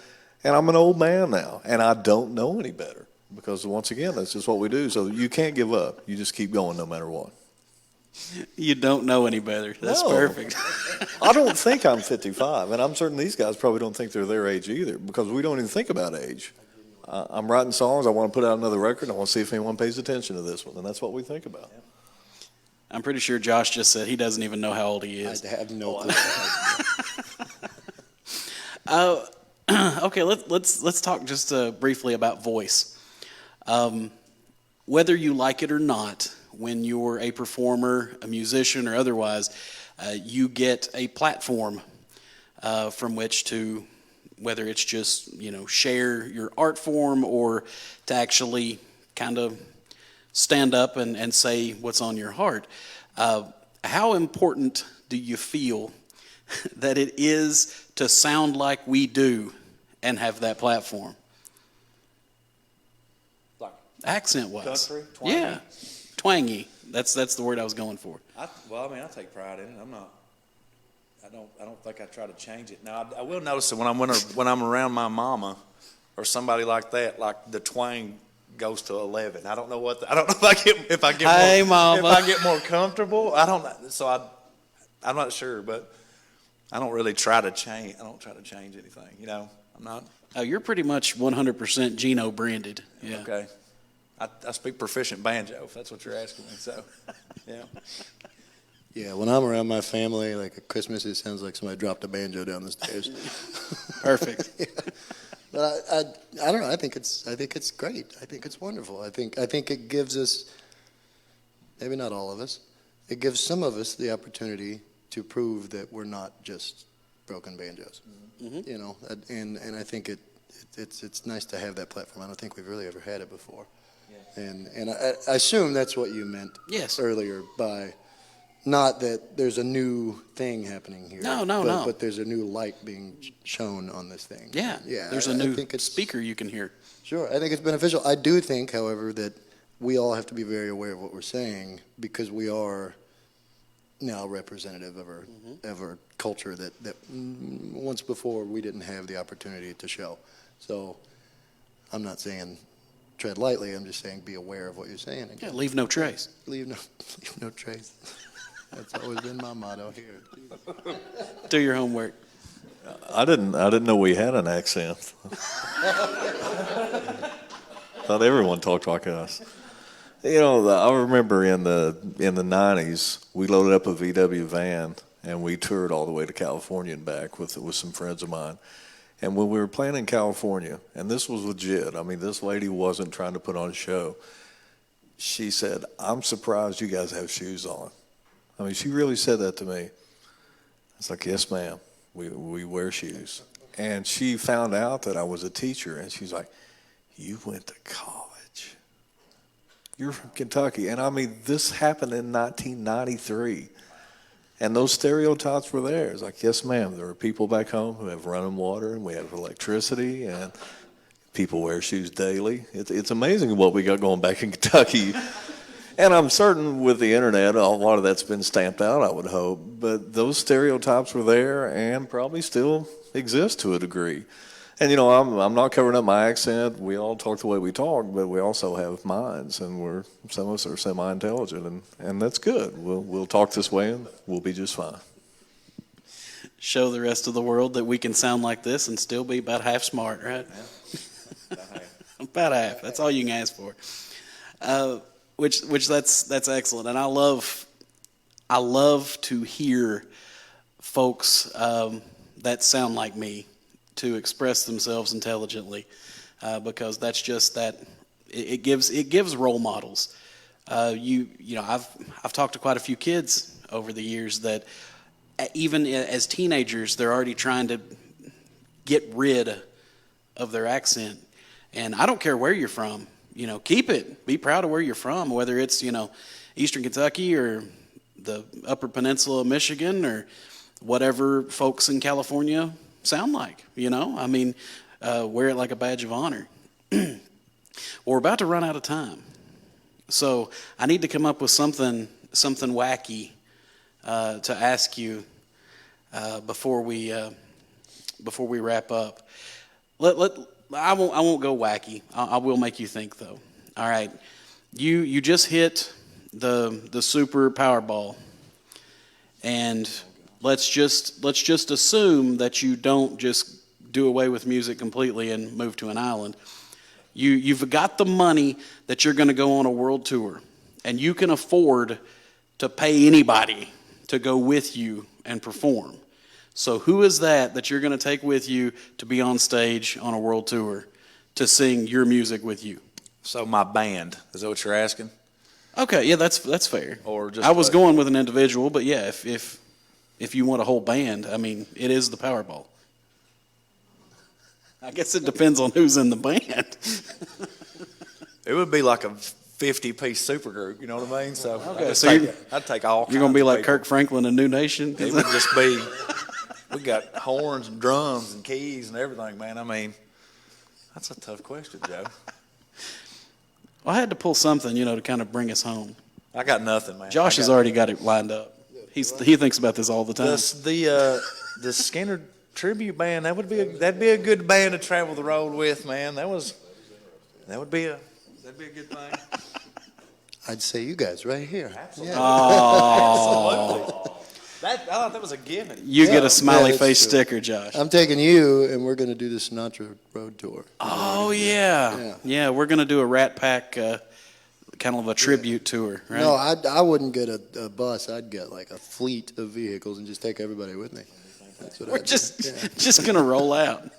and I'm an old man now, and I don't know any better because once again, that's just what we do. So you can't give up. You just keep going no matter what. You don't know any better. That's No. perfect. I don't think I'm 55, and I'm certain these guys probably don't think they're their age either, because we don't even think about age. I'm writing songs. I want to put out another record. I want to see if anyone pays attention to this one, and that's what we think about. I'm pretty sure Josh just said he doesn't even know how old he is. I have no clue. Okay, let's talk just briefly about voice. Whether you like it or not, when you're a performer, a musician, or otherwise, you get a platform from which to, whether it's just, share your art form or to actually kind of stand up and say what's on your heart. How important do you feel that it is to sound like we do and have that platform? Like Accent-wise. country, twang? Yeah. twangy. That's the word I was going for. I take pride in it. I don't think I try to change it. Now, I will notice that when I'm around my mama or somebody like that, like the twang goes to 11. I don't know if I get more comfortable. I'm not sure, but I don't really try to change. I don't try to change anything. You know, I'm not. Oh, you're pretty much 100% Geno branded. Yeah. Okay. I speak proficient banjo, if that's what you're asking me. So, yeah. Yeah, when I'm around my family, like at Christmas, it sounds like somebody dropped a banjo down the stairs. Perfect. Yeah. But I don't know. I think it's great. I think it's wonderful. I think it gives us, maybe not all of us, it gives some of us the opportunity to prove that we're not just broken banjos. Mm-hmm. You know, and I think it's nice to have that platform. I don't think we've really ever had it before. Yeah. And I assume that's what you meant earlier by. Not that there's a new thing happening here. No. But there's a new light being shown on this thing. Yeah. There's a new speaker you can hear. Sure. I think it's beneficial. I do think, however, that we all have to be very aware of what we're saying because we are now representative of our culture that once before we didn't have the opportunity to show. So I'm not saying tread lightly. I'm just saying be aware of what you're saying. Yeah, leave no trace. Leave no trace. That's always been my motto here. Do your homework. I didn't know we had an accent. Thought everyone talked like us. You know, I remember in the 90s, we loaded up a VW van and we toured all the way to California and back with some friends of mine. And when we were playing in California, and this was legit, I mean, this lady wasn't trying to put on a show. She said, "I'm surprised you guys have shoes on." I mean, she really said that to me. It's like, "Yes, ma'am, we wear shoes." And she found out that I was a teacher, and she's like, "You went to college. You're from Kentucky." And I mean, this happened in 1993. And those stereotypes were there. It's like, "Yes, ma'am, there are people back home who have running water, and we have electricity, and people wear shoes daily." It's amazing what we got going back in Kentucky. And I'm certain with the internet, a lot of that's been stamped out, I would hope. But those stereotypes were there and probably still exist to a degree. And, you know, I'm not covering up my accent. We all talk the way we talk, but we also have minds, and some of us are semi-intelligent, and that's good. We'll talk this way, and we'll be just fine. Show the rest of the world that we can sound like this and still be about half smart, right? Yeah. About half. That's all you can ask for. Which that's excellent, and I love to hear folks that sound like me to express themselves intelligently, because that's just that it gives role models. You know I've talked to quite a few kids over the years that even as teenagers they're already trying to get rid of their accent, and I don't care where you're from. You know, keep it. Be proud of where you're from, whether it's, you know, Eastern Kentucky or the Upper Peninsula of Michigan or whatever folks in California sound like, you know. I mean, wear it like a badge of honor. Well, we're about to run out of time. So I need to come up with something wacky to ask you before we wrap up. I won't go wacky. I will make you think though. All right, you just hit the super Powerball, and let's just assume that you don't just do away with music completely and move to an island. You've got the money that you're going to go on a world tour, and you can afford to pay anybody to go with you and perform. So who is that you're going to take with you to be on stage on a world tour to sing your music with you? So my band, is that what you're asking? Okay, yeah, that's fair. Or just I was going with an individual, but yeah, if you want a whole band, I mean, it is the Powerball. I guess it depends on who's in the band. It would be like a 50-piece supergroup, you know what I mean? So okay, I'd take all. You're going to be like people. Kirk Franklin and New Nation. It would just be. We got horns and drums and keys and everything, man. I mean, That's a tough question, Joe. Well, I had to pull something, to kind of bring us home. I got nothing, man. Josh has already got it lined up. He thinks about this all the time. The Skinner tribute band, that'd be a good band to travel the road with, man. That would be a good thing. I'd say you guys right here. Absolutely. Yeah. Absolutely. I thought that was a given. You get Yeah, a smiley that's face true. sticker, Josh. I'm taking you, and we're going to do the Sinatra Road Tour. Oh, yeah. Yeah, we're going to do a Rat Pack kind of a tribute tour, right? No, I wouldn't get a bus. I'd get like a fleet of vehicles and just take everybody with me. That's what We're I'd do. just going to roll out.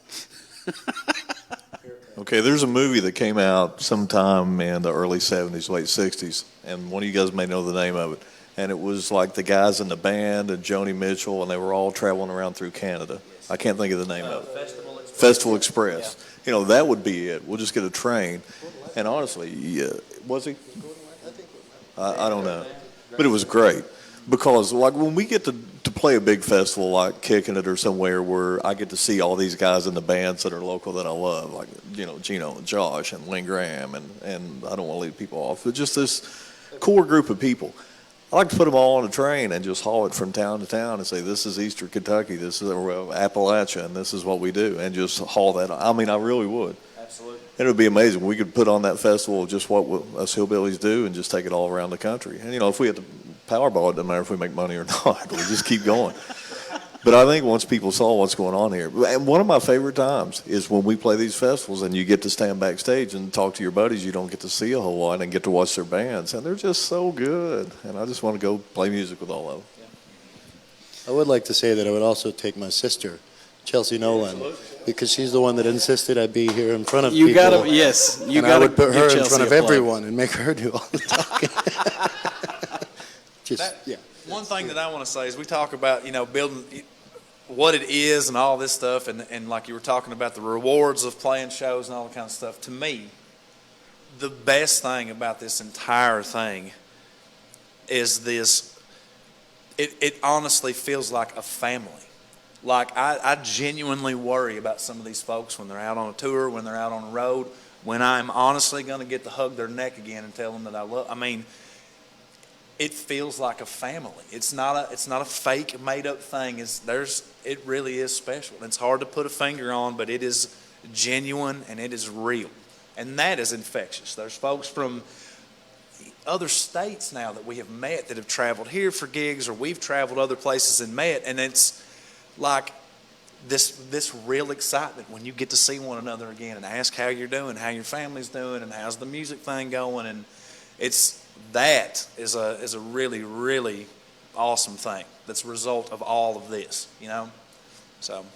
Okay, there's a movie that came out sometime in the early 70s, late 60s, and one of you guys may know the name of it. And it was like the guys in the band and Joni Mitchell, and they were all traveling around through Canada. I can't think of the name of it. Festival Express. You know, that would be it. We'll just get a train. And honestly, was he? I don't know. But it was great. Because, like, when we get to play a big festival like Kicking It or somewhere where I get to see all these guys in the bands that are local that I love, like, you know, Geno and Josh and Lynn Graham, and I don't want to leave people off, but just this core group of people. I like to put them all on a train and just haul it from town to town and say, this is Eastern Kentucky, this is Appalachia, and this is what we do, and just haul that. I mean, I really would. Absolutely. It would be amazing. We could put on that festival of just what us hillbillies do and just take it all around the country. And, you know, if we had to Powerball, it doesn't matter if we make money or not. We just keep going. But I think once people saw what's going on here, and one of my favorite times is when we play these festivals and you get to stand backstage and talk to your buddies you don't get to see a whole lot and get to watch their bands. And they're just so good. And I just want to go play music with all of them. I would like to say that I would also take my sister, Chelsea Nolan, because she's the one that insisted I be here in front of You people. got to, yes. You And I got to would put her in Chelsea front of a plug. everyone and make her do all the talking. Yeah. One thing that I want to say is we talk about, you know, building what it is and all this stuff, and like you were talking about the rewards of playing shows and all that kind of stuff. To me, the best thing about this entire thing is this, it honestly feels like a family. Like I genuinely worry about some of these folks when they're out on a tour, when they're out on the road, when I'm honestly going to get to hug their neck again and tell them that I love. I mean, it feels like a family. It's not a fake made up thing. It really is special. It's hard to put a finger on, but it is genuine and it is real. And that is infectious. There's folks from other states now that we have met that have traveled here for gigs, or we've traveled other places and met, and it's like this real excitement when you get to see one another again and ask how you're doing, how your family's doing, and how's the music thing going. And that is a really, really awesome thing that's a result of all of this, you know? So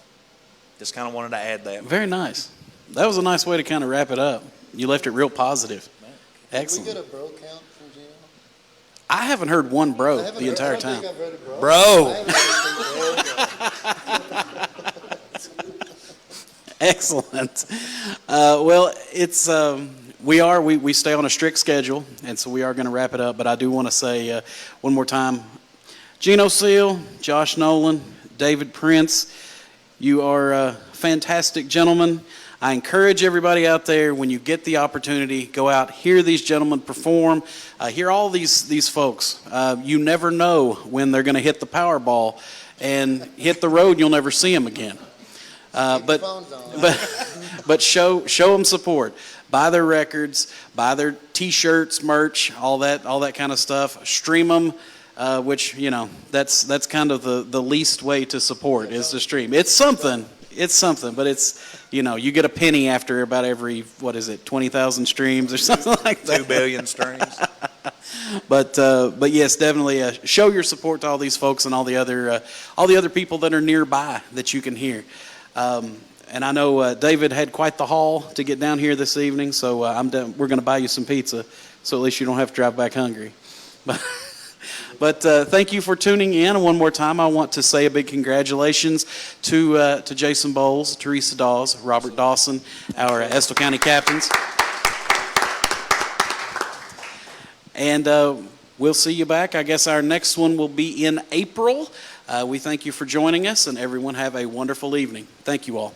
just kind of wanted to add that. Very nice. That was a nice way to kind of wrap it up. You left it real positive. Excellent. Did we get a bro count from Geno? I haven't heard one bro I haven't the heard- entire I don't time. think I've heard a bro. Bro. I haven't heard anything. Excellent. Well, it's we stay on a strict schedule, and so we are going to wrap it up. But I do want to say one more time, Geno Seale, Josh Nolan, David Prince, you are fantastic gentlemen. I encourage everybody out there, when you get the opportunity, go out, hear these gentlemen perform, hear all these folks. You never know when they're going to hit the Powerball and hit the road. You'll never see them again. But show them support. Buy their records, buy their T-shirts, merch, all that kind of stuff. Stream them, which, you know, that's kind of the least way to support is to stream. It's something, but it's, you know, you get a penny after about every 20,000 streams or something like that. 2 billion streams. But yes, definitely show your support to all these folks and all the other people that are nearby that you can hear. And I know David had quite the haul to get down here this evening, so we're going to buy you some pizza, so at least you don't have to drive back hungry. But thank you for tuning in. And one more time, I want to say a big congratulations to Jason Bowles, Teresa Dawes, Robert Dawson, our Estill County captains. And we'll see you back. I guess our next one will be in April. We thank you for joining us, and everyone have a wonderful evening. Thank you all.